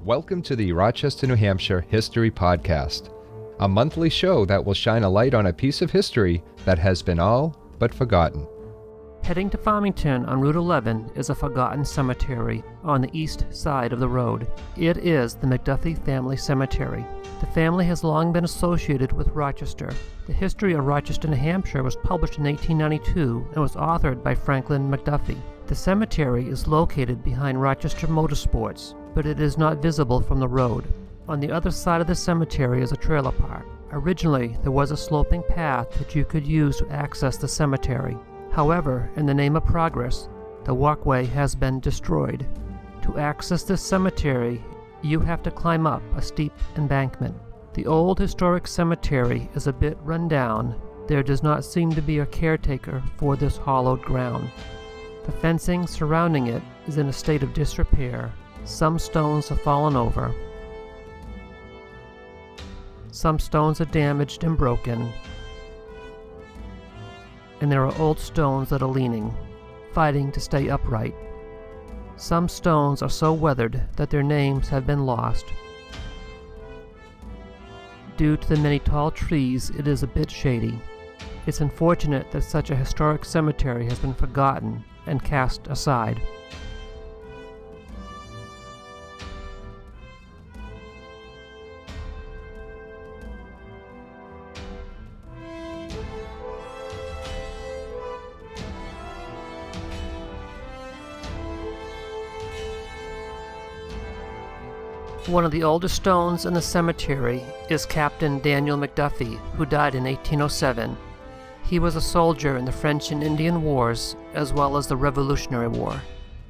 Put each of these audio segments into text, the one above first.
Welcome to the Rochester, New Hampshire History Podcast, a monthly show that will shine a light on a piece of history that has been all but forgotten. Heading to Farmington on Route 11 is a forgotten cemetery on the east side of the road. It is the McDuffee family cemetery. The family has long been associated with Rochester. The history of Rochester, New Hampshire was published in 1892 and was authored by Franklin McDuffee. The cemetery is located behind Rochester Motorsports, but it is not visible from the road. On the other side of the cemetery is a trailer park. Originally, there was a sloping path that you could use to access the cemetery. However, in the name of progress, the walkway has been destroyed. To access this cemetery, you have to climb up a steep embankment. The old historic cemetery is a bit run down. There does not seem to be a caretaker for this hollowed ground. The fencing surrounding it is in a state of disrepair. Some stones have fallen over. Some stones are damaged and broken. And there are old stones that are leaning, fighting to stay upright. Some stones are so weathered that their names have been lost. Due to the many tall trees, it is a bit shady. It's unfortunate that such a historic cemetery has been forgotten and cast aside. One of the oldest stones in the cemetery is Captain Daniel McDuffie, who died in 1807. He was a soldier in the French and Indian Wars, as well as the Revolutionary War.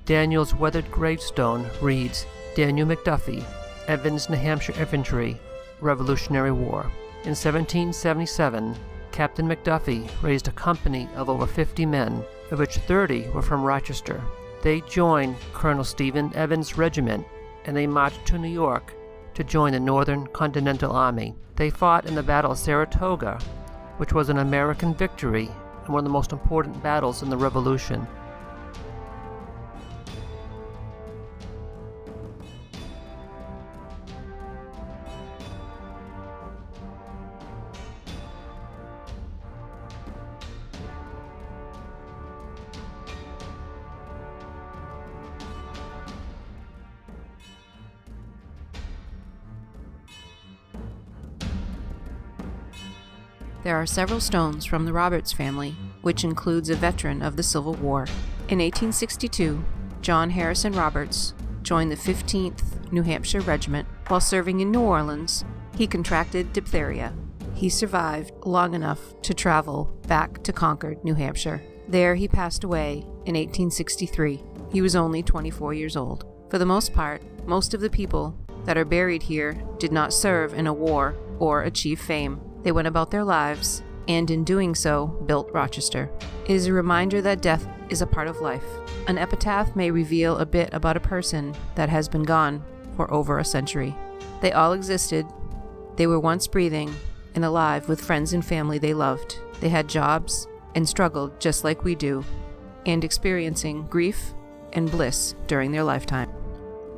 Daniel's weathered gravestone reads, Daniel McDuffie, Evans, New Hampshire Infantry, Revolutionary War. In 1777, Captain McDuffie raised a company of over 50 men, of which 30 were from Rochester. They joined Colonel Stephen Evans' regiment, and they marched to New York to join the Northern Continental Army. They fought in the Battle of Saratoga, which was an American victory and one of the most important battles in the Revolution. There are several stones from the Roberts family, which includes a veteran of the Civil War. In 1862, John Harrison Roberts joined the 15th New Hampshire Regiment. While serving in New Orleans, he contracted diphtheria. He survived long enough to travel back to Concord, New Hampshire. There he passed away in 1863. He was only 24 years old. For the most part, most of the people that are buried here did not serve in a war or achieve fame. They went about their lives, and in doing so, built Rochester. It is a reminder that death is a part of life. An epitaph may reveal a bit about a person that has been gone for over a century. They all existed. They were once breathing and alive with friends and family they loved. They had jobs and struggled just like we do, and experiencing grief and bliss during their lifetime.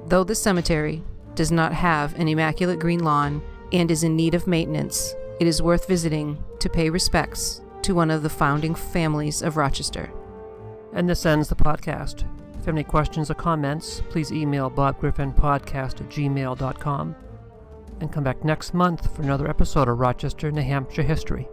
Though the cemetery does not have an immaculate green lawn and is in need of maintenance, it is worth visiting to pay respects to one of the founding families of Rochester. And this ends the podcast. If you have any questions or comments, please email bobgriffinpodcast@gmail.com. And come back next month for another episode of Rochester, New Hampshire History.